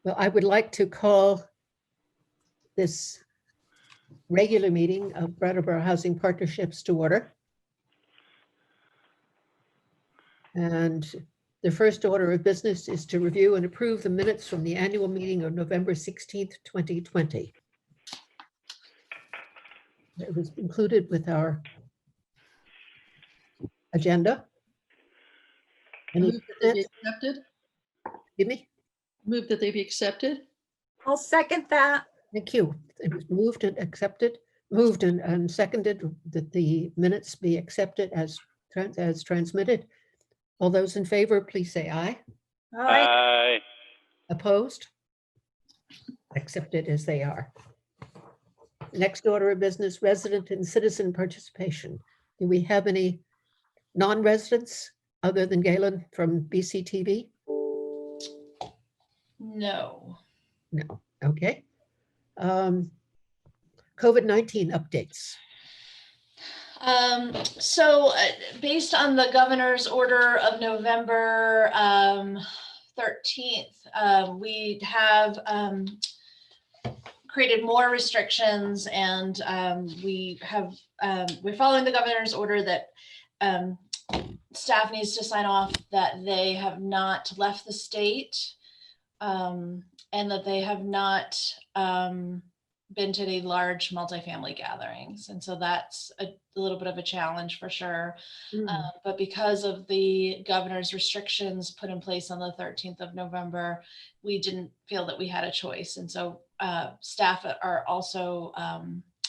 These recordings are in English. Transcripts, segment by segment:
Well, I would like to call this regular meeting of Brattleboro Housing Partnerships to order. And the first order of business is to review and approve the minutes from the annual meeting of November 16th, 2020. It was included with our agenda. Any Move that they be accepted. Give me? Move that they be accepted. I'll second that. Thank you. It was moved and accepted, and seconded that the minutes be accepted as transmitted. All those in favor, please say aye. Aye. Aye. Opposed? Accepted as they are. Next order of business, resident and citizen participation. Do we have any non-residents other than Galen from BCTV? No. No. Okay. COVID-19 updates. Based on the governor's order of November 13th, we have created more restrictions, and we're following the governor's order that staff needs to sign off that they have not left the state, and that they have not been to any large multifamily gatherings. And so that's a little bit of a challenge for sure. But because of the governor's restrictions put in place on the 13th of November, we didn't feel that we had a choice. And so staff are also,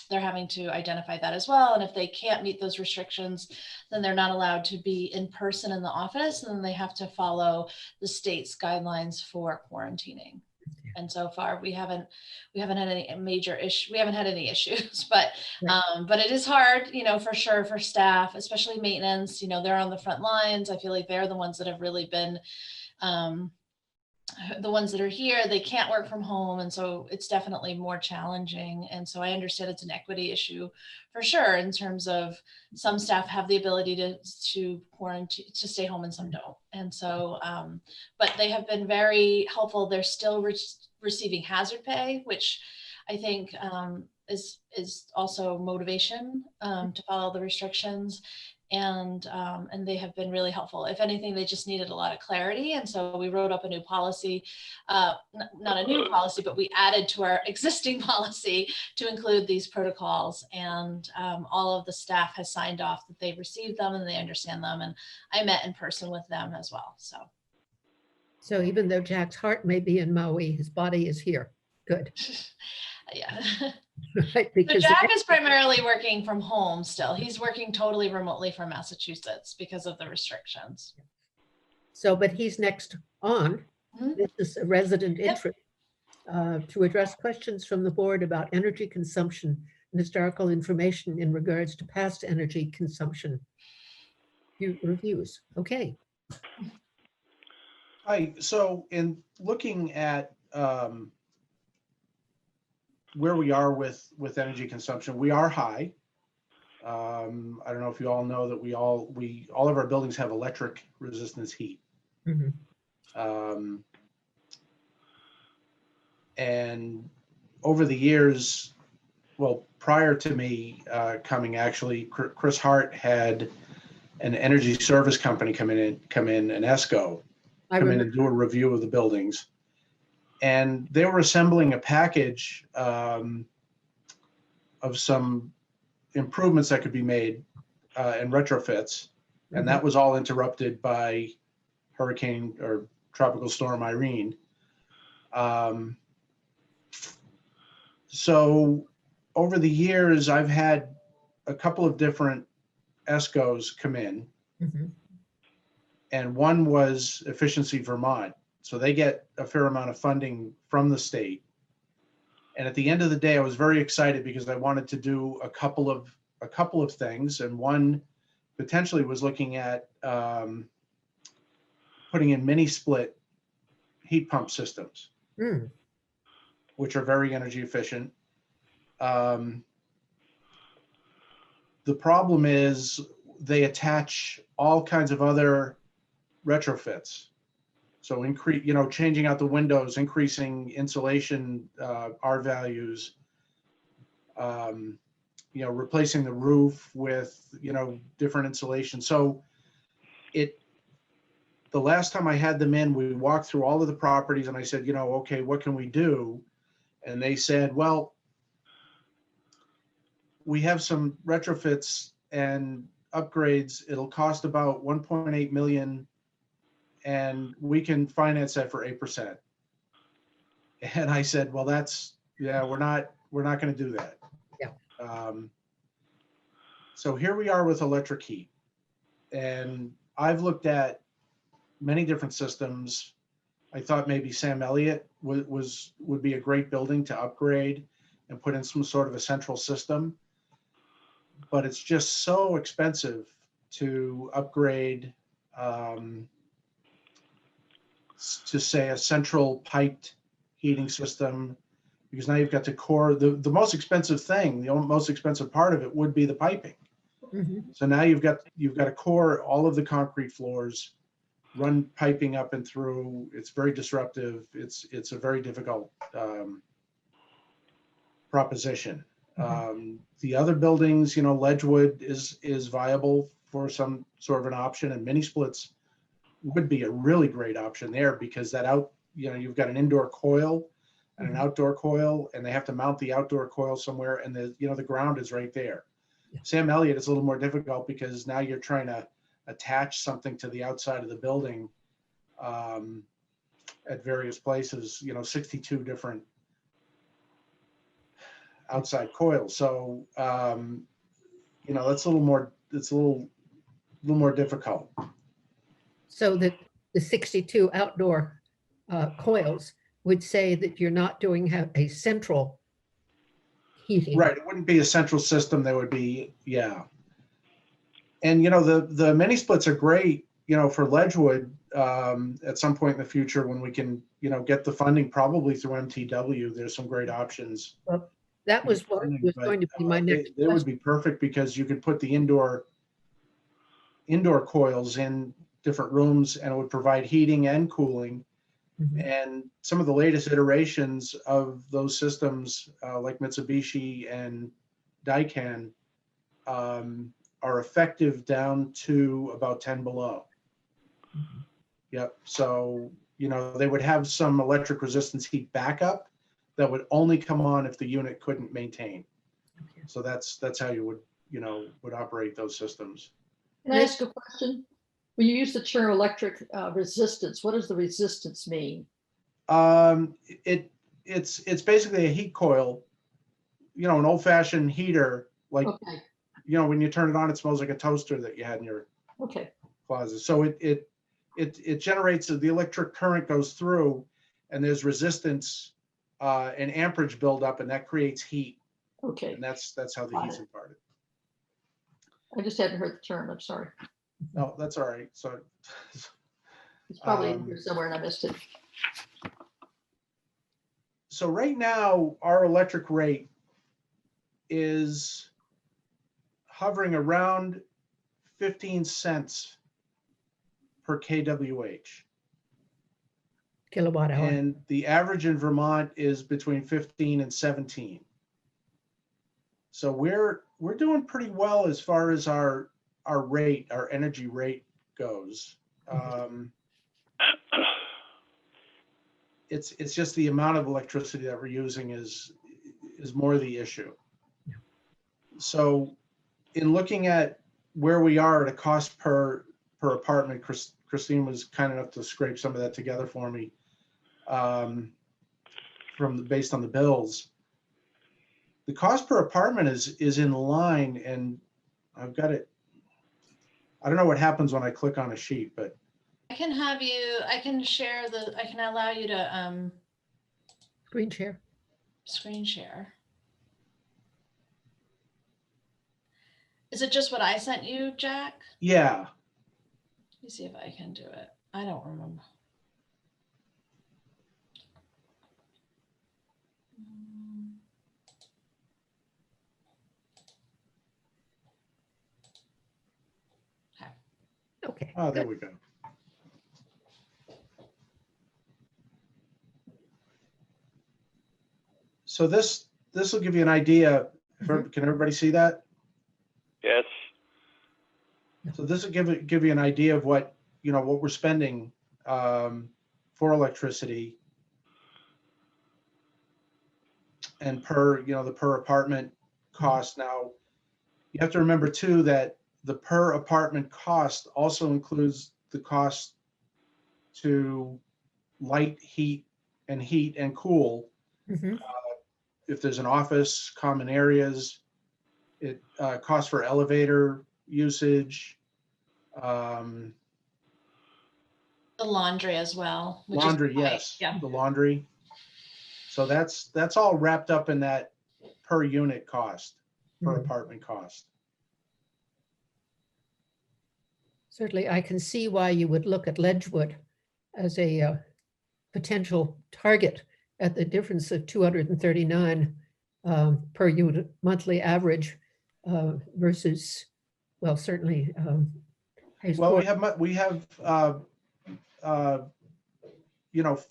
they're having to identify that as well. And if they can't meet those restrictions, then they're not allowed to be in person in the office, and then they have to follow the state's guidelines for quarantining. And so far, we haven't had any major issue. We haven't had any issues, but it is hard, for sure, for staff, especially maintenance. They're on the front lines. I feel like they're the ones that have really been the ones that are here. They can't work from home, and so it's definitely more challenging. And so I understand it's an equity issue for sure, in terms of some staff have the ability to quarantine, to stay home, and some don't. And so, but they have been very helpful. They're still receiving hazard pay, which I think is also motivation to follow the restrictions. And they have been really helpful. If anything, they just needed a lot of clarity. And so we wrote up a new policy, not a new policy, but we added to our existing policy to include these protocols. And all of the staff has signed off that they've received them and they understand them. And I met in person with them as well. So even though Jack's heart may be in Maui, his body is here. Good. Yeah. Right, So because Jack is primarily working from home still. He's working totally remotely from Massachusetts because of the restrictions. So, but he's next on. This is a resident interest to address questions from the board about energy consumption and historical information in regards to past energy consumption reviews. Okay. Hi. So in looking at where we are with energy consumption, we are high. I don't know if you all know that all of our buildings have electric resistance heat. And over the years, well, prior to me coming, actually, Chris Hart had an energy service company come in, an ESCO, come in and do a review of the buildings. And they were assembling a package of some improvements that could be made and retrofits. And that was all interrupted by Hurricane or Tropical Storm Irene. So over the years, I've had a couple of different ESCOs come in. And one was Efficiency Vermont. So they get a fair amount of funding from the state. And at the end of the day, I was very excited because I wanted to do a couple of things. And one potentially was looking at putting in mini split heat pump systems, which are very energy efficient. The problem is they attach all kinds of other retrofits. So changing out the windows, increasing insulation, R values, replacing the roof with, different insulation. So the last time I had them in, we walked through all of the properties and I said, okay, what can we do? And they said, well, we have some retrofits and upgrades. It'll cost about 1.8 million and we can finance that for 8%. And I said, well, we're not going to do that. Yeah. So here we are with electric heat. And I've looked at many different systems. I thought maybe Sam Elliott would be a great building to upgrade and put in some sort of a central system. But it's just so expensive to upgrade to say a central piped heating system, because now you've got the core. The most expensive thing, the most expensive part of it would be the piping. Mhm. So now you've got a core, all of the concrete floors, run piping up and through. It's very disruptive. It's a very difficult proposition. The other buildings, Ledgewood is viable for some sort of an option, and mini splits would be a really great option there, because you've got an indoor coil and an outdoor coil, and they have to mount the outdoor coil somewhere, and the ground is right there. Yeah. Sam Elliott is a little more difficult because now you're trying to attach something to the outside of the building at various places, 62 different outside coils. So, that's a little more, it's a little more difficult. So that the 62 outdoor coils would say that you're not doing a central heating. Right. It wouldn't be a central system. There would be, yeah. And, the mini splits are great, for Ledgewood at some point in the future when we can, get the funding, probably through MTW. There's some great options. Well, that was what was going to be my next They would question. be perfect, because you could put the indoor coils in different rooms, and it would provide heating and cooling. Mhm. And some of the latest iterations of those systems, like Mitsubishi and Daikin, are effective down to about 10 below. Mhm. Yep. So, they would have some electric resistance heat backup that would only come on if the unit couldn't maintain. Okay. So that's how you would operate those systems. Can I ask a question? When you use the term electric resistance, what does the resistance mean? It's basically a heat coil, an old-fashioned heater, like, Okay, when you turn it on, it smells like a toaster that you had in your okay, closet. So it generates, the electric current goes through, and there's resistance and amperage buildup, and that creates heat. okay. And that's how the Got heat's it. imparted. I just hadn't heard the term, I'm sorry. No, that's all right. So It's probably in here somewhere and I missed it. so right now, our electric rate is hovering around 15 cents per kWh. Kilowatt hour. And the average in Vermont is between 15 and 17. So we're doing pretty well as far as our energy rate goes. It's just the amount of electricity that we're using is more the issue. Yeah. So in looking at where we are at a cost per apartment, Christine was kind enough to scrape some of that together for me based on the bills. The cost per apartment is in line, and I've got it. I don't know what happens when I click on a sheet, but I can allow you to Screen share. screen share. Is it just what I sent you, Jack? yeah. Let me see if I can do it. I don't remember. Okay. Oh, there good. we go. So this will give you an idea. Can everybody see that? Yes. So this will give you an idea of what we're spending for electricity, and the per apartment cost. Now, you have to remember too that the per apartment cost also includes the cost to light, heat and cool. Mhm. If there's an office, common areas, it costs for elevator usage, The laundry as well. which is laundry, high. yes, Yeah. the laundry. So that's all wrapped up in that per unit cost, per Mhm. apartment cost. Certainly, I can see why you would look at Ledgewood as a potential target at the difference of 239 per unit monthly average versus, well, certainly Hayes Well, Corner. we have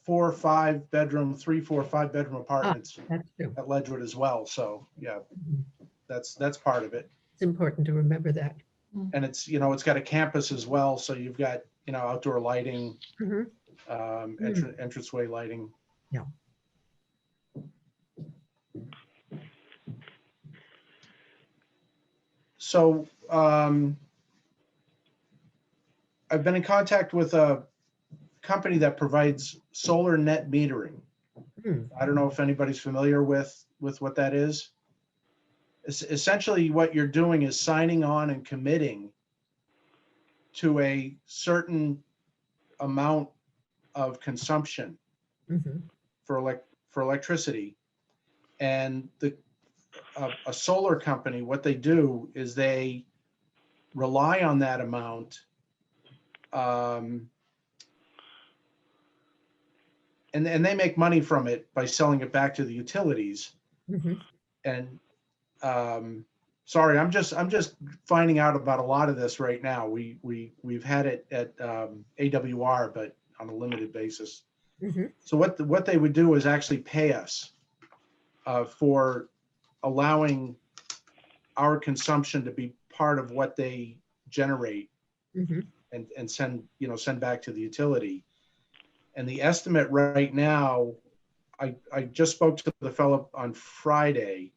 4 or 5 bedroom, 3, 4, 5 bedroom apartments That's true. at Ledgewood as well. So yeah, Mhm. that's part of it. It's important to remember that. And it's got a campus as well. So you've got, outdoor lighting, Mhm. entranceway lighting. Yeah. So I've been in contact with a company that provides solar net metering. Mhm. I don't know if anybody's familiar with what that is. Essentially, what you're doing is signing on and committing to a certain amount of consumption Mhm. for electricity, and a solar company, what they do is they rely on that amount, and they make money from it by selling it back to the utilities. Mhm. And sorry, I'm just finding out about a lot of this right now. We've had it at AWR, but on a limited basis. Mhm. So what they would do is actually pay us for allowing our consumption to be part of what they generate Mhm. and send back to the utility. And the estimate right now, I just spoke to the fellow on Friday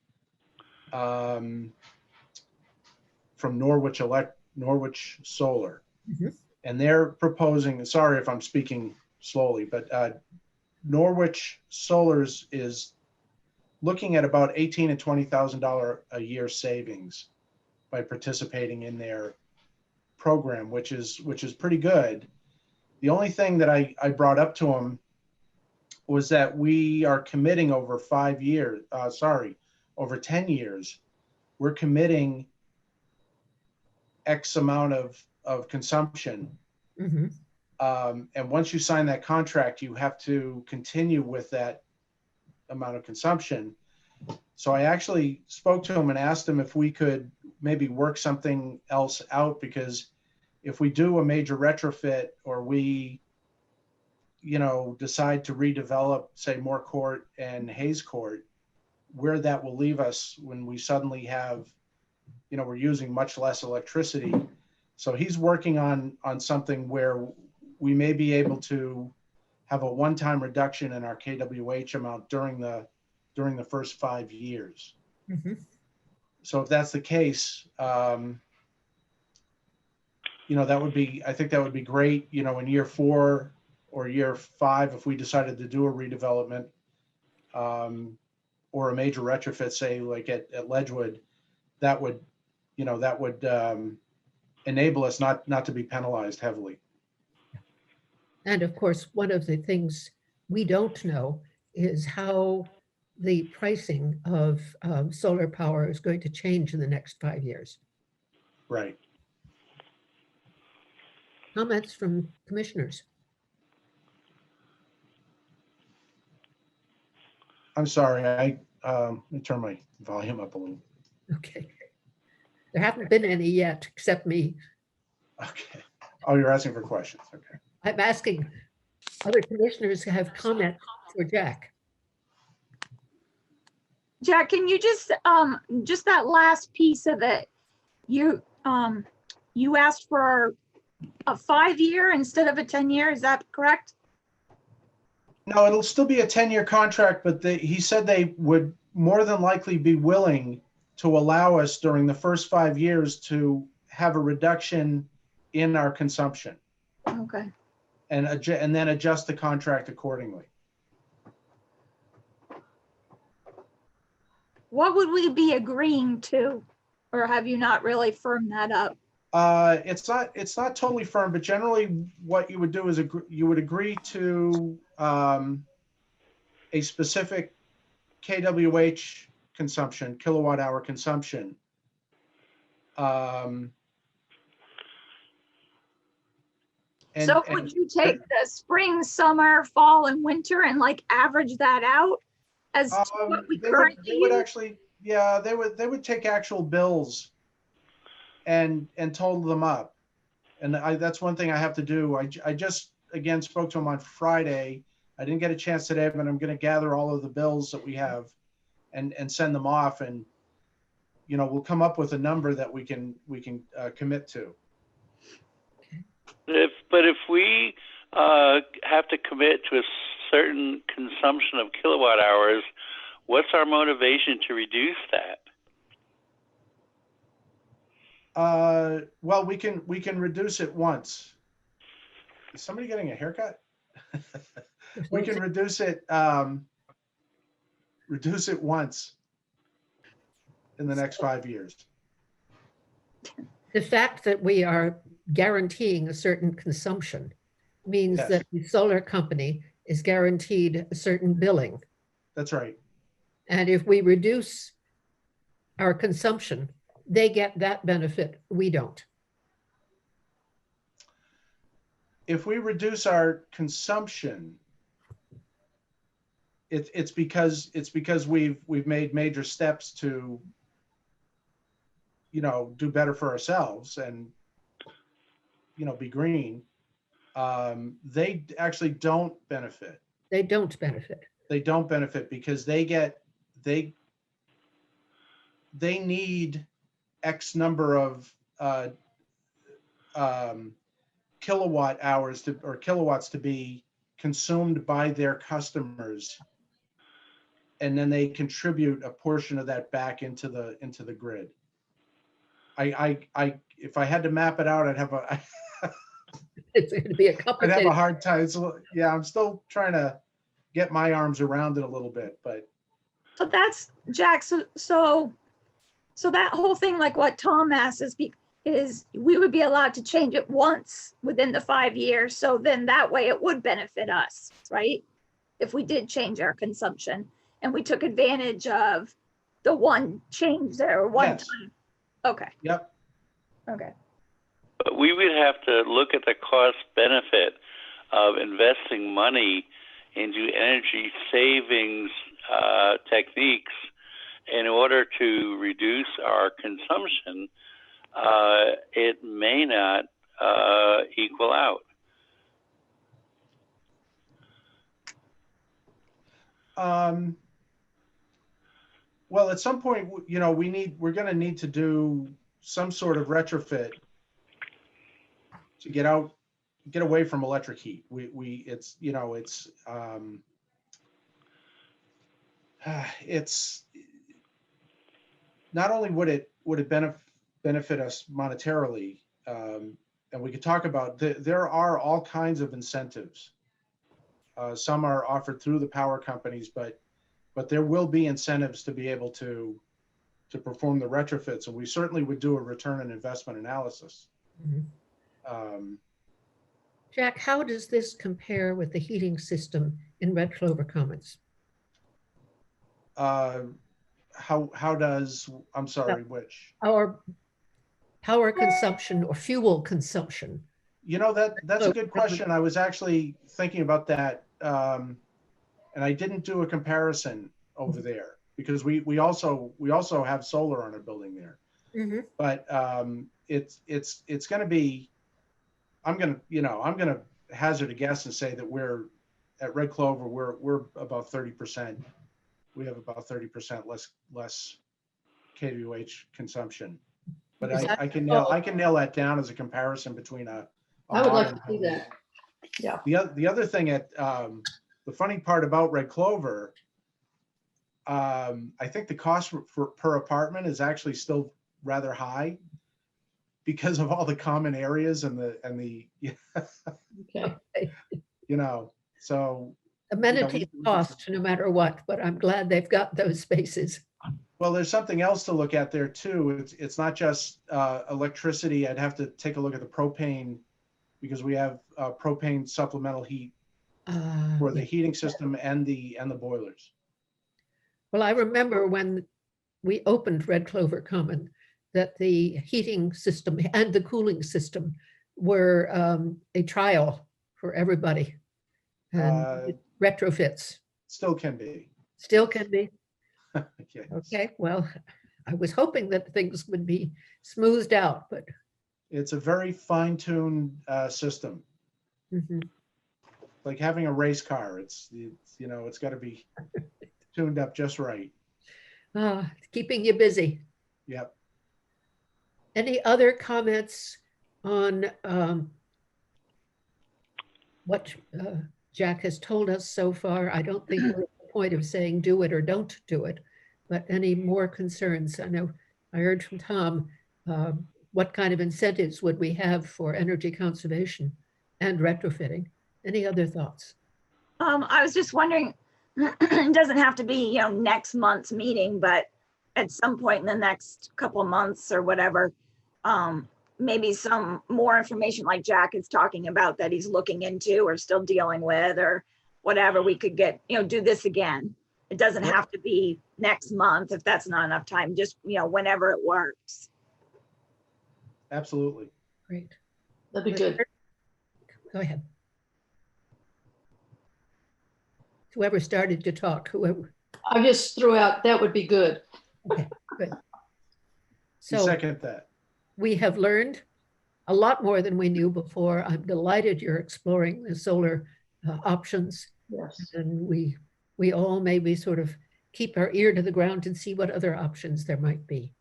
from Norwich Solar, Mhm. and they're proposing. Sorry if I'm speaking slowly, but Norwich Solar's is looking at about $18,000 and $20,000 a year savings by participating in their program, which is pretty good. The only thing that I brought up to them was that we are committing over 5 years. Over 10 years, we're committing X amount of consumption. Mhm. And once you sign that contract, you have to continue with that amount of consumption. So I actually spoke to him and asked him if we could maybe work something else out, because if we do a major retrofit, or we, decide to redevelop, say, Moore Court and Hayes Court, where that will leave us when we suddenly have, we're using much less electricity. So he's working on something where we may be able to have a one-time reduction in our KWH amount during the first 5 years. Mhm. So if that's the case, I think that would be great, in year 4 or year 5, if we decided to do a redevelopment, or a major retrofit, say like at Ledgewood, that would enable us not to be penalized heavily. And of course, one of the things we don't know is how the pricing of solar power is going to change in the next 5 years. Right. Comments from commissioners? I'm sorry. Let me turn my volume up a little. Okay. There haven't been any yet, except me. Okay. Oh, you're asking for questions. Okay. I'm asking other commissioners who have comments for Jack. Jack, can you just that last piece of it, you asked for a 5-year instead of a 10-year, is that correct? No, it'll still be a 10-year contract, but he said they would more than likely be willing to allow us during the first 5 years to have a reduction in our consumption Okay. and then adjust the contract accordingly. What would we be agreeing to? Or have you not really firmed that up? It's not totally firm, but generally what you would do is you would agree to a specific kWh consumption, kilowatt hour consumption. So would you take the spring, summer, fall, and winter and like average that out as to what we currently they would use? actually, yeah, they would take actual bills and total them up. And that's one thing I have to do. I just, again, spoke to him on Friday. I didn't get a chance today, but I'm going to gather all of the bills that we have and send them off. And, you know, we'll come up with a number that we can commit to. But if we have to commit to a certain consumption of kilowatt hours, what's our motivation to reduce that? Well, we can reduce it once. Is somebody getting a haircut? We can reduce it once in the next 5 years. The fact that we are guaranteeing a certain consumption means Yes. that the solar company is guaranteed a certain billing. That's right. And if we reduce our consumption, they get that benefit, we don't. If we reduce our consumption, it's because we've made major steps to, you know, do better for ourselves and, you know, be green. They actually don't benefit. They don't benefit. They don't benefit because they need X number of kilowatt hours or kilowatts to be consumed by their customers, and then they contribute a portion of that back into the grid. If I had to map it out, I'd have It's going to be a I'd have complicated. a hard time. Yeah, I'm still trying to get my arms around it a little bit, but So that's Jack. So that whole thing, like what Tom asked, is we would be allowed to change it once within the 5 years. So then that way it would benefit us, right? If we did change our consumption and we took advantage of the one change there, one Yes. time. Okay. Yep. Okay. But we would have to look at the cost benefit of investing money into energy savings techniques in order to reduce our consumption. It may not equal out. Well, at some point, you know, we're going to need to do some sort of retrofit to get away from electric heat. It's, you know, it's not only would it benefit us monetarily, and we could talk about there are all kinds of incentives. Some are offered through the power companies, but there will be incentives to be able to perform the retrofits, and we certainly would do a return on investment analysis. Mhm. Jack, how does this compare with the heating system in Red Clover Commons? How does, I'm sorry, which? Our power consumption or fuel consumption? You know, that's a good question. I was actually thinking about that, and I didn't do a comparison over there because we also have solar on our building there. Mm-hmm. But it's going to be, I'm going to hazard a guess and say that we're at Red Clover, we're about 30% we have about 30% less kWh consumption. But Is that- I can nail that down as a comparison between a I would like modern to see home. that. Yeah. The other thing the funny part about Red Clover, I think the cost per apartment is actually still rather high because of all the common areas and the Okay. you know, so Amenities cost no matter what, but I'm glad they've got those spaces. well, there's something else to look at there too. It's not just electricity. I'd have to take a look at the propane because we have propane supplemental heat for the Yeah. heating system and the boilers. Well, I remember when we opened Red Clover Common, that the heating system and the cooling system were a trial for everybody. And retrofits Still can be. still can be. Okay. Okay, well, I was hoping that things would be smoothed out, but It's a very fine-tuned system, mhm. like having a race car. It's got to be tuned up just right. It's keeping you busy. Yep. Any other comments on what Jack has told us so far? I don't think we're at the point of saying do it or don't do it, but any more concerns? I know I heard from Tom, what kind of incentives would we have for energy conservation and retrofitting? Any other thoughts? I was just wondering, it doesn't have to be, next month's meeting, but at some point in the next couple of months or whatever, maybe some more information like Jack is talking about that he's looking into or still dealing with or whatever, we could get, do this again. It doesn't Yep. have to be next month if that's not enough time, just, whenever it works. Absolutely. Great. That'd be good. Go ahead. Whoever started to talk, whoever. I just threw out, that would be good. Okay, good. So Second that. we have learned a lot more than we knew before. I'm delighted you're exploring the solar options, Yes. and we all maybe sort of keep our ear to the ground and see what other options there might be.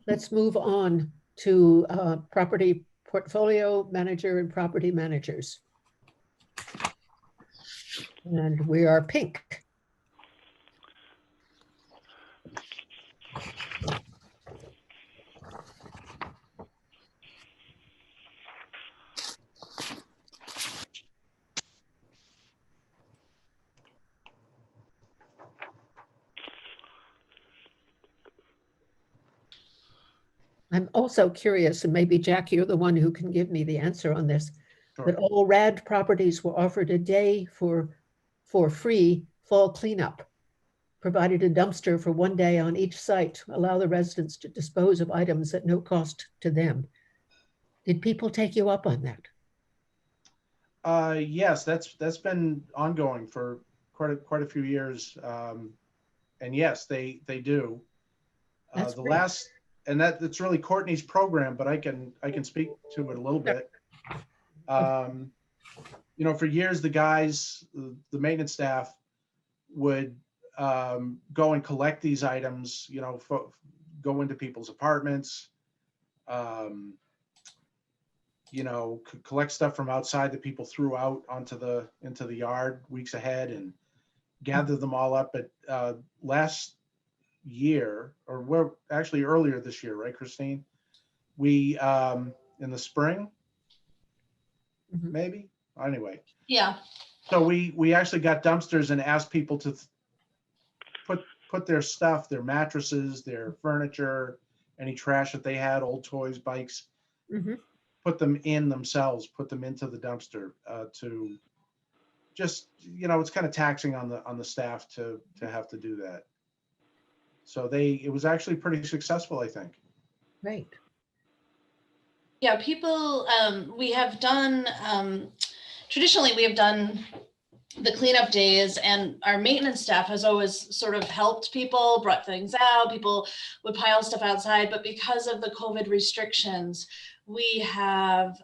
Let's move on to property portfolio manager and property managers. And we are pink. I'm also curious, and maybe Jack, you're the one who can give me the answer on this, Sure. that all RAD properties were offered a day for free fall cleanup, provided a dumpster for one day on each site to allow the residents to dispose of items at no cost to them. Did people take you up on that? Yes, that's been ongoing for quite a few years. And yes, they do. That's The great. last, and that's really Courtney's program, but I can speak to it a little bit. For years, the guys, the maintenance staff would go and collect these items, go into people's apartments, collect stuff from outside that people threw out into the yard weeks ahead and gather them all up. But last year, or we're actually earlier this year, right, Christine? We in the spring, Mhm. maybe. Anyway, Yeah. so we actually got dumpsters and asked people to put their stuff, their mattresses, their furniture, any trash that they had, old toys, bikes, Mhm. put them in themselves, put them into the dumpster to just, it's kind of taxing on the staff to have to do that. So it was actually pretty successful, I think. Right. Yeah, people, we have done, traditionally we have done the cleanup days, and our maintenance staff has always sort of helped people, brought things out, people would pile stuff outside, but because of the COVID restrictions, we have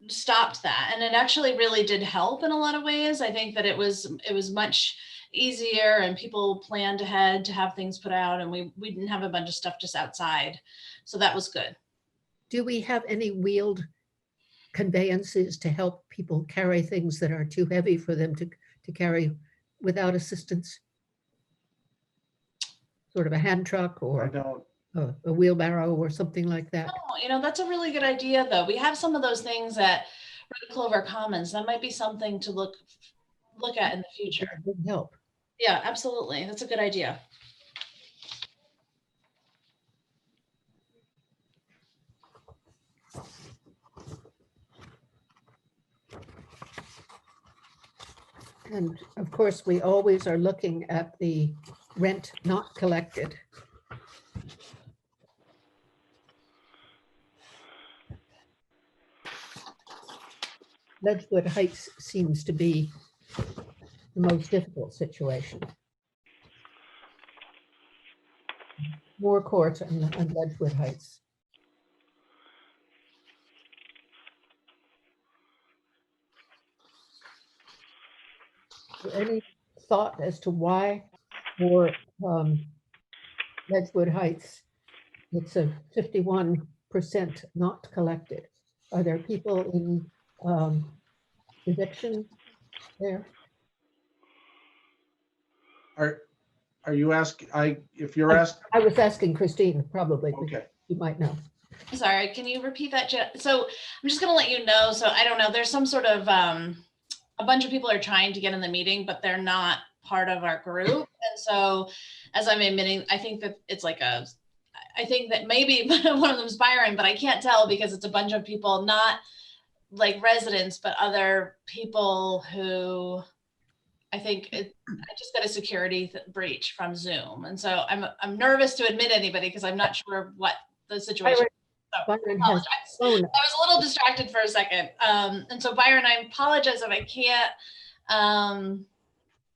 stopped that, and it actually really did help in a lot of ways. I think that it was much easier, and people planned ahead to have things put out, and we didn't have a bunch of stuff just outside, so that was good. Do we have any wheeled conveyances to help people carry things that are too heavy for them to carry without assistance? Sort of a hand truck I or don't, a wheelbarrow or something like that? Oh, you know, that's a really good idea, though. We have some of those things at Red Clover Commons. That might be something to look at in the future. That would help. Yeah, absolutely. That's a good idea. And of course, we always are looking at the rent not collected. Ledgewood Heights seems to be the most difficult situation. Moore Court and Ledgewood Heights. Any thought as to why for Ledgewood Heights it's a 51% not collected? Are there people in eviction there? are you asking, if you're asking, I was asking Christine, probably. okay. You might know. Sorry, can you repeat that, Jen? So I'm just going to let you know. So I don't know. There's some sort of a bunch of people are trying to get in the meeting, but they're not part of our group. And so, as I'm admitting, I think that it's like I think that maybe one of them is Byron, but I can't tell because it's a bunch of people, not like residents, but other people who I think I just got a security breach from Zoom. And so I'm nervous to admit anybody because I'm not sure what the situation is. So Byron has I was a little distracted for a second. And so Byron, I apologize if I can't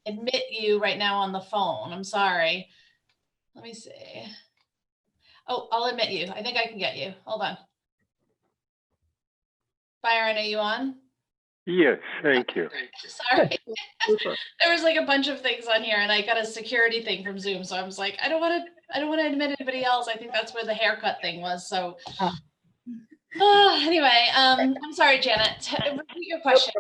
admit you right now on the phone. I'm sorry. Let me see. Oh, I'll admit you. I think I can get you. Hold on. Byron, are you on? Yes, thank you. Sorry. There was like a bunch of things on here and I got a security thing from Zoom. So I was like, I don't want to admit anybody else. I think that's where the haircut thing was. So anyway, I'm sorry, Janet. Repeat your question.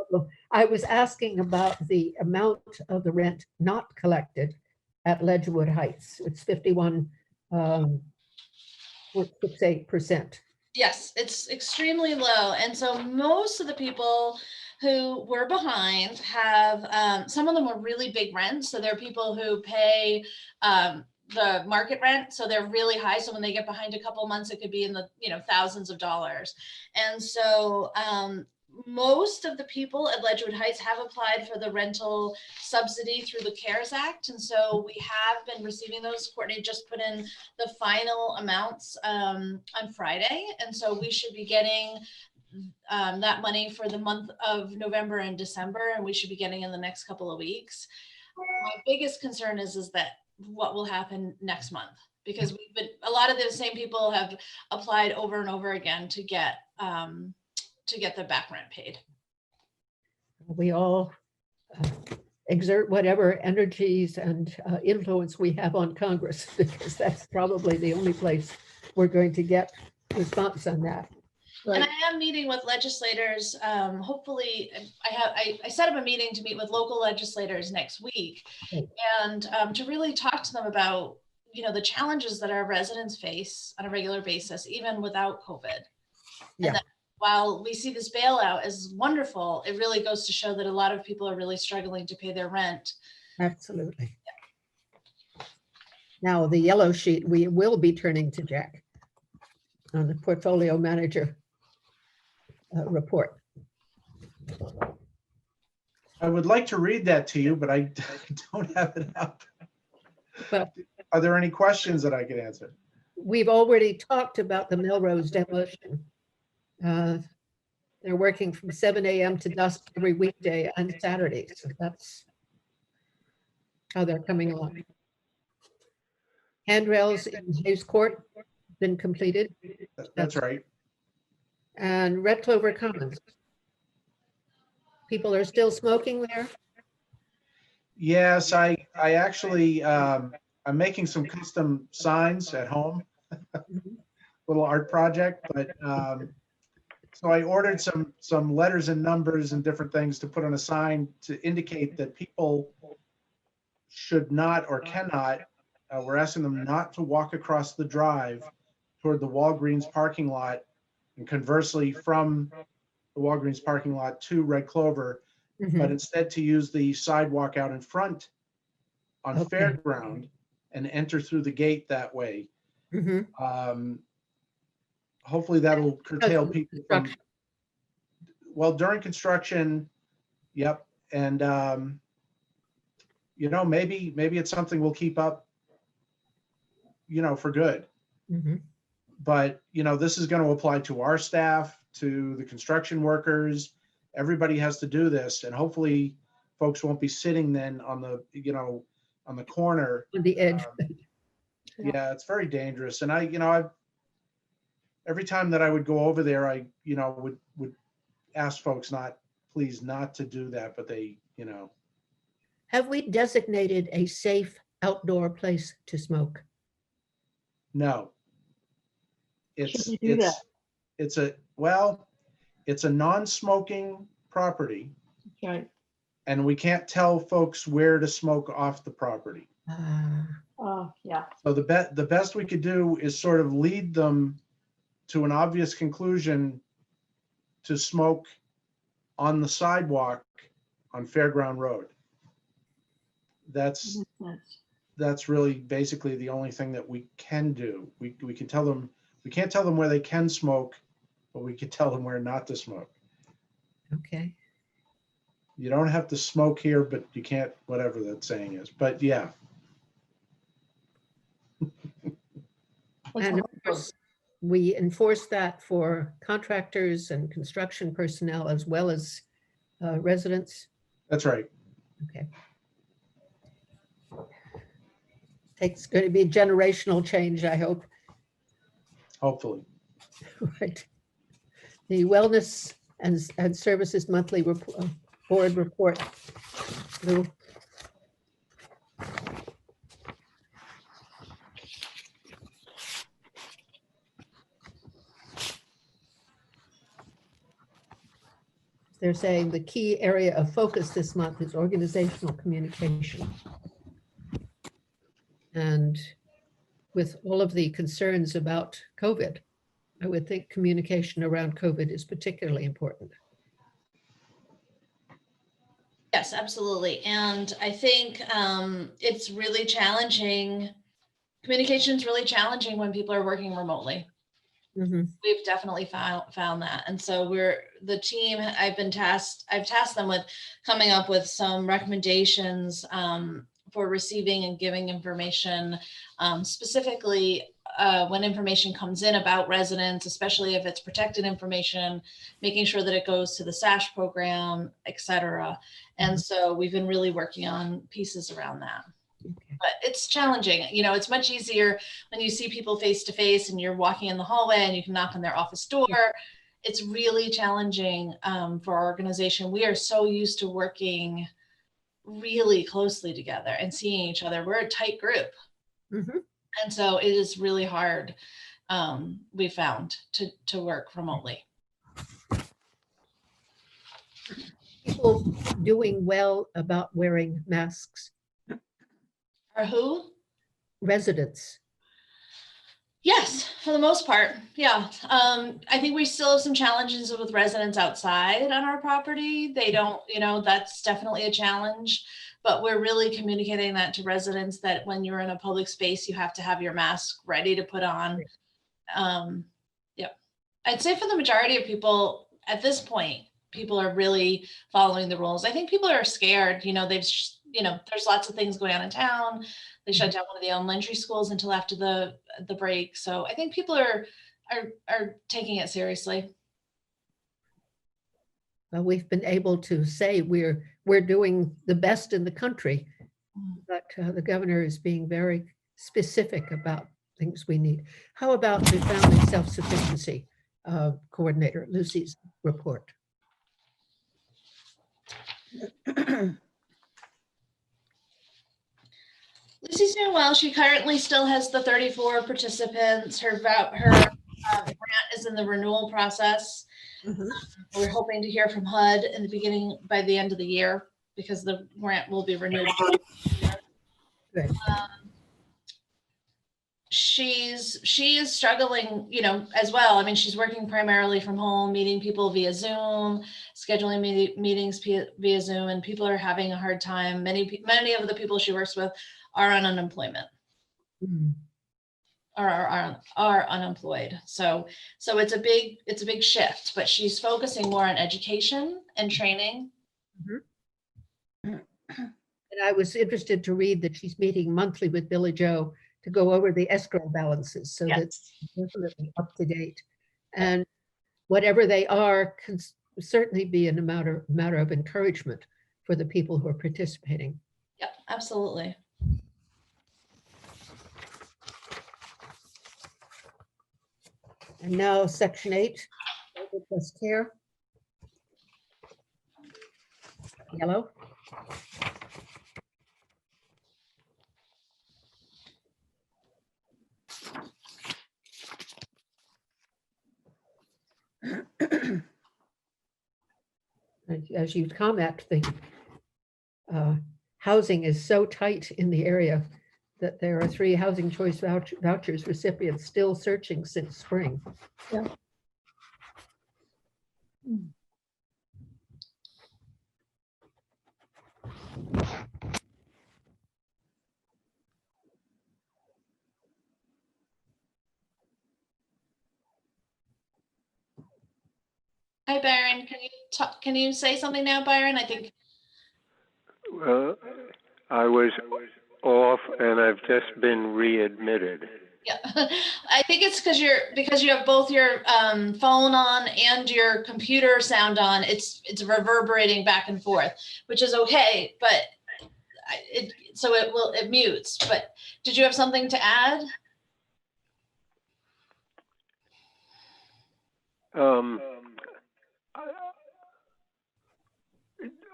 I was asking about the amount of the rent not collected at Ledgewood Heights. It's 51.68%. Yes, it's extremely low. And so most of the people who were behind have, some of them were really big rents. So there are people who pay the market rent. So they're really high. So when they get behind a couple months, it could be in the, thousands of dollars. And so most of the people at Ledgewood Heights have applied for the rental subsidy through the CARES Act. And so we have been receiving those. Courtney just put in the final amounts on Friday. And so we should be getting that money for the month of November and December, and we should be getting in the next couple of weeks. My biggest concern is that what will happen next month, because a lot of the same people have applied over and over again to get the back rent paid. We all exert whatever energies and influence we have on Congress, because that's probably the only place we're going to get response on that. Right. And I am meeting with legislators. Hopefully, I set up a meeting to meet with local legislators next week, and to really talk to them about the challenges that our residents face on a regular basis, even without COVID. Yeah. And that while we see this bailout as wonderful, it really goes to show that a lot of people are really struggling to pay their rent. Absolutely. Yeah. Now, the yellow sheet, we will be turning to Jack on the portfolio manager report. I would like to read that to you, but I don't have it up. Well, are there any questions that I could answer? We've already talked about the Melrose demolition. They're working from 7 a.m. to dusk every weekday and Saturday. So that's how they're coming along. Handrails in Hayes Court been completed. That's right. And Red Clover Commons People are still smoking there? Yes, I actually, I'm making some custom signs at home, Mhm. little art project, but, so I ordered some letters and numbers and different things to put on a sign to indicate that people should not or cannot, we're asking them not to walk across the drive toward the Walgreens parking lot, and conversely from the Walgreens parking lot to Red Clover, but Mhm. instead to use the sidewalk out in front on Okay. Fairground and enter through the gate that way. Mhm. Hopefully that'll curtail Because people from, construction. well, during construction, yep. And, maybe it's something we'll keep up, for good. Mhm. But, this is going to apply to our staff, to the construction workers. Everybody has to do this, and hopefully folks won't be sitting then on the, on the corner. On the edge. Yeah, it's very dangerous. And every time that I would go over there, I, would ask folks please not to do that, but they, Have we designated a safe outdoor place to smoke? no. It's, Shouldn't do that. it's a non-smoking property, That's right. and we can't tell folks where to smoke off the property. Yeah. So the best we could do is sort of lead them to an obvious conclusion to smoke on the sidewalk on Fairground Road. That's really basically the only thing that we can do. We can tell them, we can't tell them where they can smoke, but we can tell them where not to smoke. Okay. You don't have to smoke here, but you can't, whatever that saying is. But yeah, And of course, we enforce that for contractors and construction personnel as well as residents. that's right. Okay. It's going to be generational change, I hope. Hopefully. Right. The Wellness and Services Monthly Board Report. Lou? They're saying the key area of focus this month is organizational communication. And with all of the concerns about COVID, I would think communication around COVID is particularly important. Yes, absolutely. And I think it's really challenging. Communication is really challenging when people are working remotely. Mhm. We've definitely found that. And so the team, I've tasked them with coming up with some recommendations for receiving and giving information, specifically when information comes in about residents, especially if it's protected information, making sure that it goes to the SASH program, et cetera. And so we've been really working on pieces around that. Okay. But it's challenging. It's much easier when you see people face to face and you're walking in the hallway and you can knock on their office door. It's really challenging for our organization. We are so used to working really closely together and seeing each other. We're a tight group. Mm-hmm. And so it is really hard, we found, to work remotely. People doing well about wearing masks? Or who? Residents. Yes, for the most part. Yeah. I think we still have some challenges with residents outside on our property. They don't, that's definitely a challenge, but we're really communicating that to residents that when you're in a public space, you have to have your mask ready to put on. Yeah. I'd say for the majority of people at this point, people are really following the rules. I think people are scared. There's lots of things going on in town. They shut down one of the elementary schools until after the break. So I think people are taking it seriously. Well, we've been able to say we're doing the best in the country, but the governor is being very specific about things we need. How about the family self-sufficiency coordinator, Lucy's report? Lucy's doing well. She currently still has the 34 participants. Her grant is in the renewal process. Mhm. We're hoping to hear from HUD in the beginning by the end of the year because the grant will be renewed. Good. She is struggling, you know, as well. I mean, she's working primarily from home, meeting people via Zoom, scheduling meetings via Zoom, and people are having a hard time. Many of the people she works with are on unemployment. Mm. Are unemployed. So it's a big shift, but she's focusing more on education and training. And I was interested to read that she's meeting monthly with Billy Joe to go over the escrow balances so that it's definitely up to date. And whatever they are can certainly be a matter of encouragement for the people who are participating. Yep, absolutely. And now section 8, plus care. Yellow. As you comment, the housing is so tight in the area that there are 3 housing choice vouchers recipients still searching since spring. Yeah. Hi, Byron. Can you say something now, Byron? I think. I was off and I've just been readmitted. Yeah, I think it's because you have both your phone on and your computer sound on. It's reverberating back and forth, which is okay, but it mutes. But did you have something to add?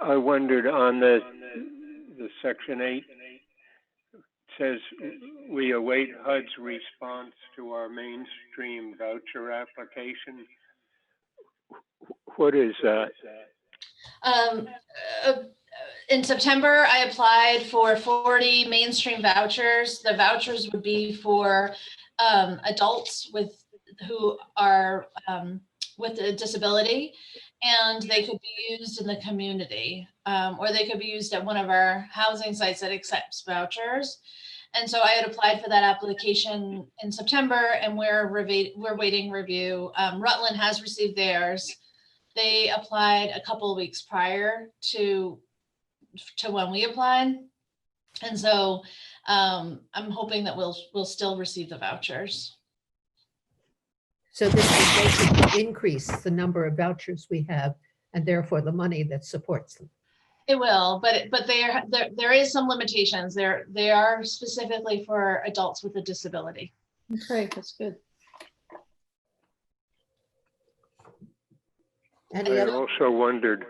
I wondered on the section 8, it says we await HUD's response to our mainstream voucher application. What is that? In September, I applied for 40 mainstream vouchers. The vouchers would be for adults who are with a disability, and they could be used in the community, or they could be used at one of our housing sites that accepts vouchers. And so I had applied for that application in September, and we're waiting review. Rutland has received theirs. They applied a couple of weeks prior to when we applied. And so I'm hoping that we'll still receive the vouchers. So this will basically increase the number of vouchers we have and therefore the money that supports them. It will, but there is some limitations. They are specifically for adults with a disability. Okay, that's good. Any I other? also wondered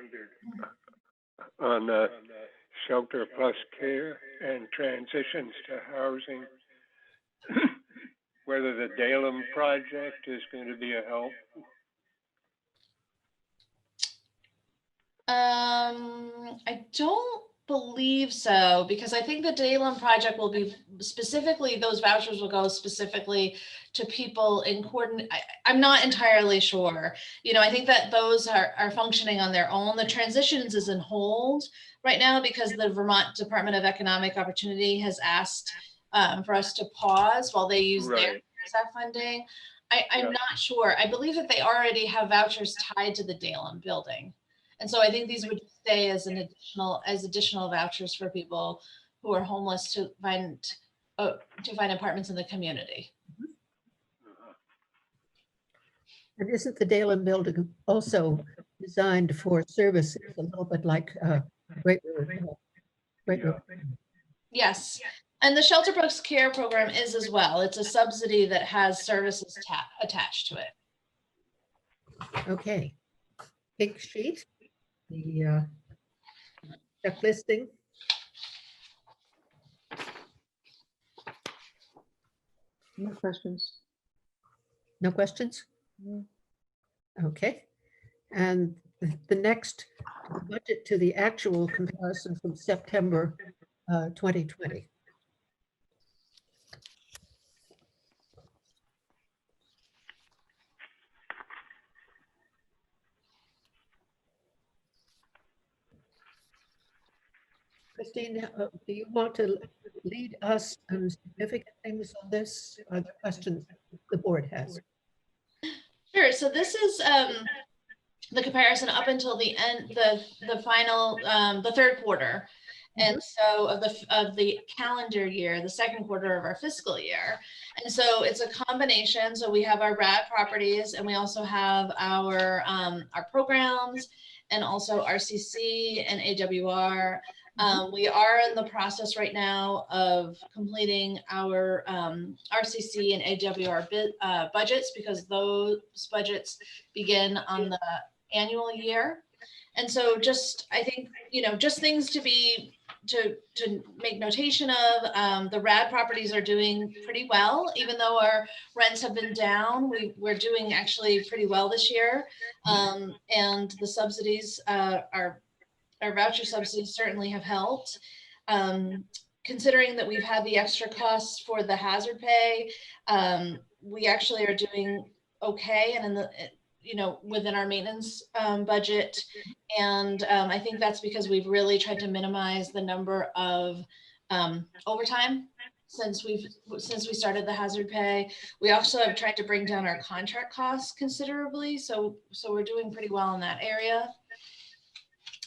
on shelter plus care and transitions to housing, whether the Dalem project is going to be a help. I don't believe so, because I think the Dalem project will be specifically, those vouchers will go specifically to people in coordinate. I'm not entirely sure. You know, I think that those are functioning on their own. The transitions is in hold right now because the Vermont Department of Economic Opportunity has asked for us to pause while they use their CARES funding. I'm not sure. I believe that they already have vouchers tied to the Dalem building. And so I think these would stay as additional vouchers for people who are homeless to find apartments in the community. And isn't the Dalem building also designed for services a little bit like Great River? Yes. And the Shelter Plus Care program is as well. It's a subsidy that has services attached to it. Okay. Pink sheet. The checklisting? No questions. No questions? No. Okay. And the next budget to the actual comparison from September 2020. Christine, do you want to lead us on significant things on this? Are there questions the board has? Sure. So this is the comparison up until the end, the final, the third quarter. And so of the calendar year, the second quarter of our fiscal year. And so it's a combination. So we have our RAD properties, and we also have our programs, and also RCC and AWR. We are in the process right now of completing our RCC and AWR budgets, because those budgets begin on the annual year. And so just, I think, just things to make notation of. The RAD properties are doing pretty well, even though our rents have been down. We're doing actually pretty well this year. And the subsidies, our voucher subsidies certainly have helped. Considering that we've had the extra costs for the hazard pay, we actually are doing okay, and in the within our maintenance budget. And I think that's because we've really tried to minimize the number of overtime since we started the hazard pay. We also have tried to bring down our contract costs considerably, so we're doing pretty well in that area.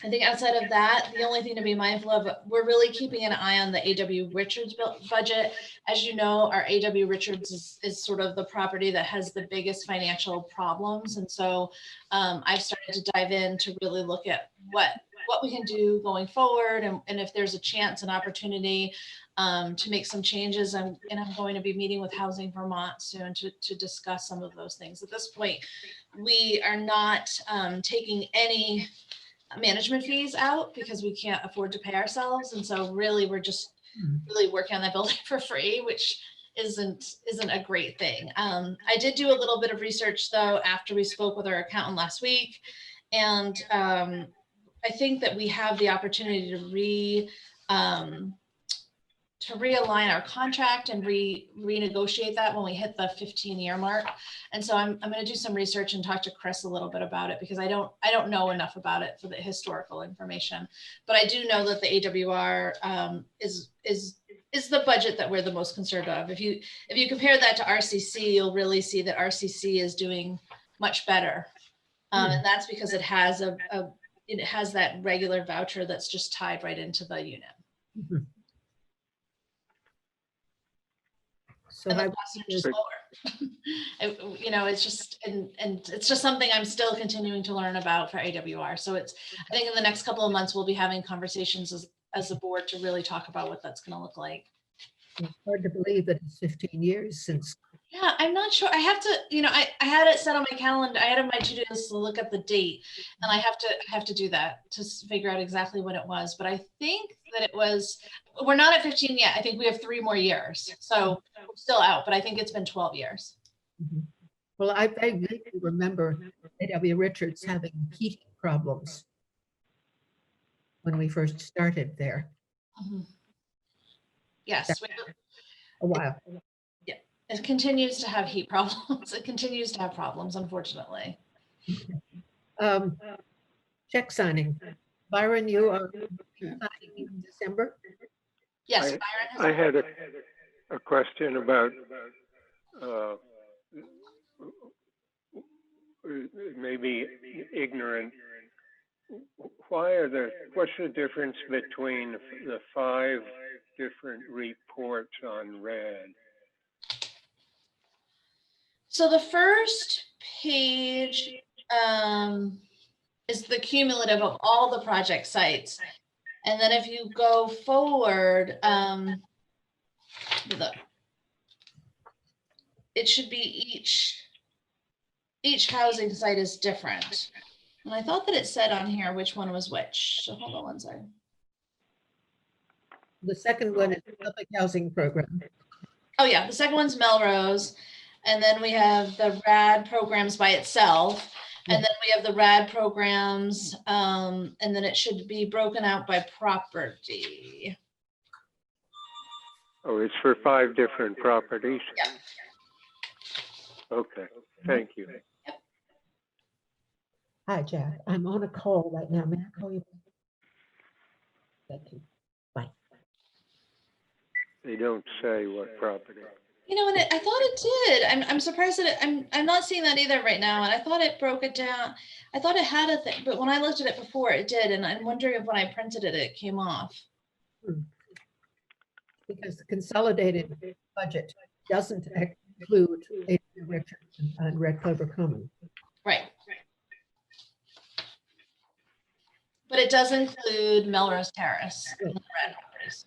I think outside of that, the only thing to be mindful of, we're really keeping an eye on the A.W. Richards budget. As you know, our A.W. Richards is sort of the property that has the biggest financial problems. And so I've started to dive in to really look at what we can do going forward, and if there's a chance and opportunity to make some changes. And I'm going to be meeting with Housing Vermont soon to discuss some of those things. At this point, we are not taking any management fees out because we can't afford to pay ourselves. And so really, we're just really working on that building for free, which isn't a great thing. I did do a little bit of research though, after we spoke with our accountant last week. And I think that we have the opportunity to realign our contract and renegotiate that when we hit the 15-year mark. And so I'm going to do some research and talk to Chris a little bit about it, because I don't know enough about it for the historical information. But I do know that the AWR is the budget that we're the most concerned of. If you compare that to RCC, you'll really see that RCC is doing much better. And that's because it has that regular voucher that's just tied right into the unit. Mm-hmm. So And the I costs are just lower. It's just, and it's just something I'm still continuing to learn about for AWR. So I think in the next couple of months, we'll be having conversations as a board to really talk about what that's going to look like. It's hard to believe that it's 15 years since. Yeah, I'm not sure. I have to, I had it set on my calendar. I had on my to-do list to look at the date, and I have to do that to figure out exactly when it was. But I think that it was, we're not at 15 yet. I think we have 3 more years. So we're still out, but I think it's been 12 years. Mm-hmm. Well, I vaguely remember A.W. Richards having heating problems when we first started there. Mm-hmm. Yes. A while. It continues to have heat problems. It continues to have problems, unfortunately. Check signing. Byron, you are signing in December? Yes, Byron. I had a question about maybe ignorant. What's the difference between the 5 different reports on RAD? So the first page is the cumulative of all the project sites. And then if you go forward, it should be each housing site is different. And I thought that it said on here which one was which. So hold on one second. The second one is the public housing program. Oh yeah, the second one's Melrose. And then we have the RAD programs by itself. And then we have the RAD programs, and then it should be broken out by property. Oh, it's for 5 different properties? Yeah. Okay, thank you. Hi, Jack. I'm on a call right now. May I call you back? Thank you. Bye. They don't say what property. You know, and I thought it did. I'm surprised that I'm not seeing that either right now. And I thought it broke it down. I thought it had a thing, but when I looked at it before, it did. And I'm wondering if when I printed it, it came off. Because the consolidated budget doesn't include Richard and Red Clover Common. Right. But it does include Melrose Terrace and the RAD properties.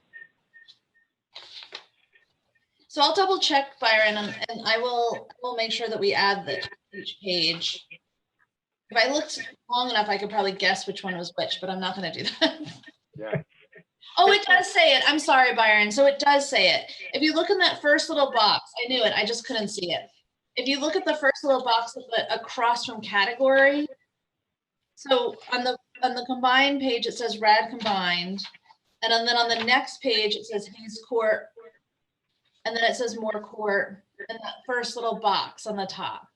So I'll double check, Byron, and I will make sure that we add each page. If I looked long enough, I could probably guess which one was which, but I'm not going to do that. Yeah. Oh, it does say it. I'm sorry, Byron. So it does say it. If you look in that first little box, I knew it. I just couldn't see it. If you look at the first little box across from category, so on the combined page, it says RAD combined. And then on the next page, it says Hayes Court. And then it says more court in that first little box on the top.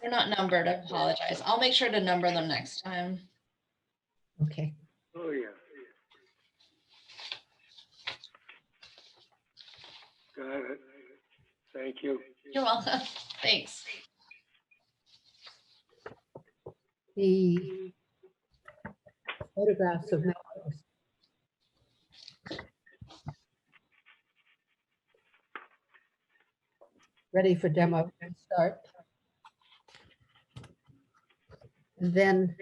They're not numbered. I apologize. I'll make sure to number them next time. Okay. Oh, yeah. Got it. Thank you. You're welcome. Thanks. The photographs of Melrose. Ready for demo to start. And then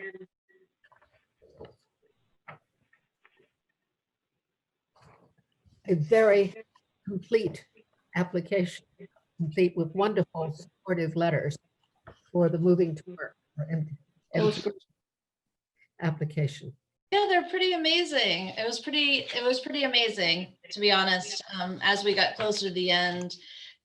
a very complete application, complete with wonderful supportive letters for the moving to work or empty application. Yeah, they're pretty amazing. It was pretty amazing, to be honest, as we got closer to the end,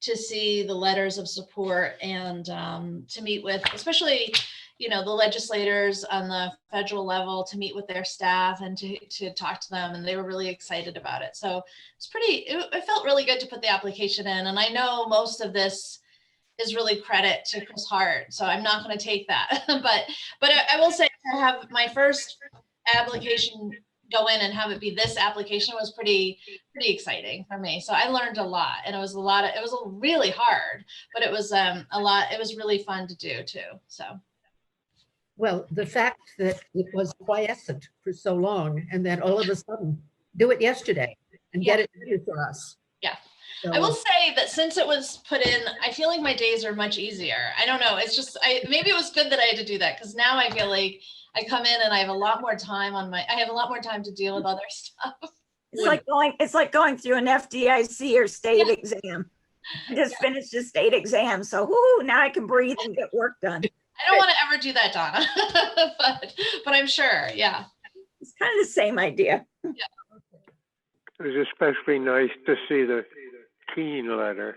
to see the letters of support and to meet with, especially, you know, the legislators on the federal level, to meet with their staff and to talk to them, and they were really excited about it. So it felt really good to put the application in. And I know most of this is really credit to Chris Hart, so I'm not going to take that. but I will say, to have my first application go in and have it be this application was pretty exciting for me. So I learned a lot, and it was really hard, but it was a lot. It was really fun to do too. So. Well, the fact that it was quiescent for so long, and then all of a sudden do it yesterday and get it ready for us. Yeah. So, I will say that since it was put in, I feel like my days are much easier. I don't know. It's just, maybe it was good that I had to do that, because now I feel like I come in and I have a lot more time I have a lot more time to deal with other stuff. It's like going through an FDIC or state exam. I just finished the state exam, so whoo, now I can breathe and get work done. I don't want to ever do that, Donna, but I'm sure, yeah. It's kind of the same idea. Yeah. It was especially nice to see the Keene letter.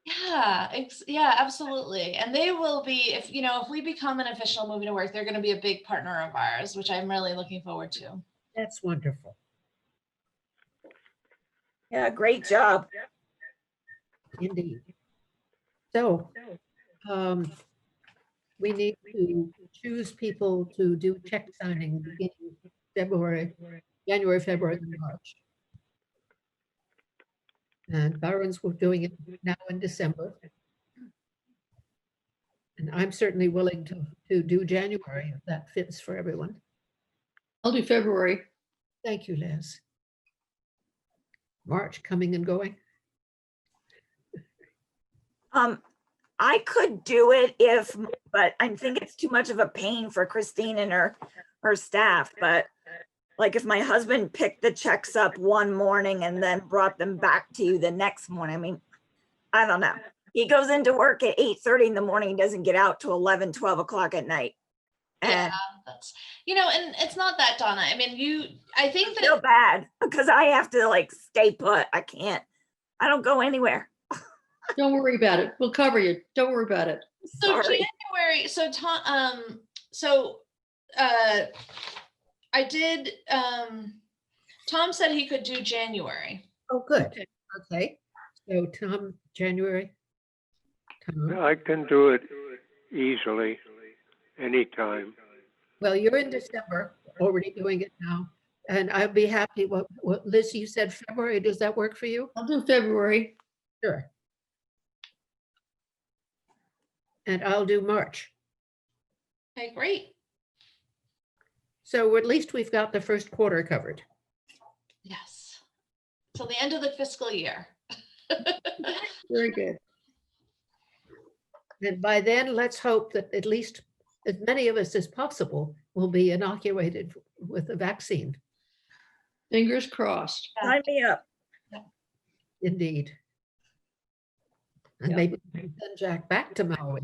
Yeah, yeah, absolutely. And they will be, if we become an official moving to work, they're going to be a big partner of ours, which I'm really looking forward to. that's wonderful. Yeah, great job. Indeed. So we need to choose people to do check signing beginning January, February, and March. And Byron's doing it now in December. And I'm certainly willing to do January if that fits for everyone. I'll do February. Thank you, Liz. March coming and going. I could do it but I think it's too much of a pain for Christine and her staff. But like if my husband picked the checks up one morning and then brought them back to you the next morning, I mean, I don't know. He goes into work at 8:30 in the morning, doesn't get out till 11, 12 o'clock at night. And That's, and it's not that, Donna. I mean, I think I feel that, bad because I have to like stay put. I don't go anywhere. Don't worry about it. We'll cover you. Don't worry about it. so Sorry. January, I did, Tom said he could do January. Oh, good. Okay. So Tom, January. Tom. I can do it easily, anytime. Well, you're in December, already doing it now. And I'd be happy. What Liz, you said February. Does that work for you? I'll do February. Sure. And I'll do March. Okay, great. So at least we've got the first quarter covered. Yes. Till the end of the fiscal year. Very good. And by then, let's hope that at least as many of us as possible will be inoculated with the vaccine. Fingers crossed. Sign me up. Indeed. And Yeah. maybe we can send Jack back to Maui.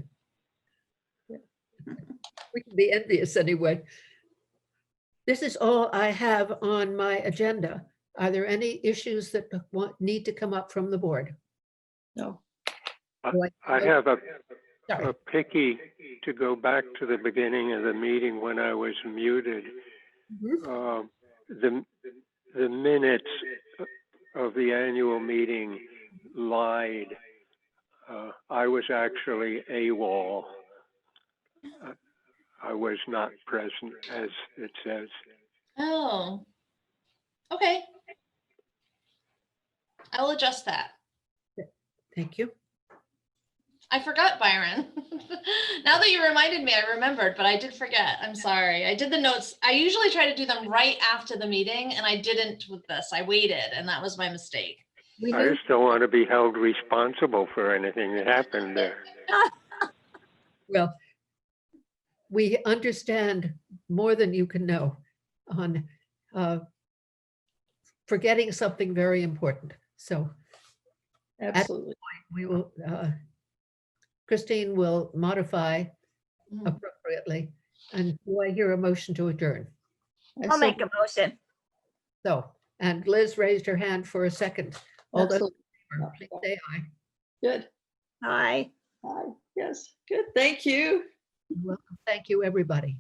We can be envious anyway. This is all I have on my agenda. Are there any issues that need to come up from the board? No. I have a Sorry. picky to go back to the beginning of the meeting when I was muted. Mhm. The minutes of the annual meeting lied. I was actually AWOL. I was not present, as it says. Oh, okay. I'll adjust that. Thank you. I forgot, Byron. Now that you reminded me, I remembered, but I did forget. I'm sorry. I did the notes. I usually try to do them right after the meeting, and I didn't with this. I waited, and that was my mistake. We I knew, just don't want to be held responsible for anything that happened there. well, we understand more than you can know on forgetting something very important. So Absolutely. we will, Christine will modify Mhm. appropriately. And do I hear a motion to adjourn? I'll make a motion. So, and Liz raised her hand for a second. All those in Absolutely. favor, please say aye. Good. Hi. Hi. Yes. Good. Thank you. You're welcome. Thank you, everybody.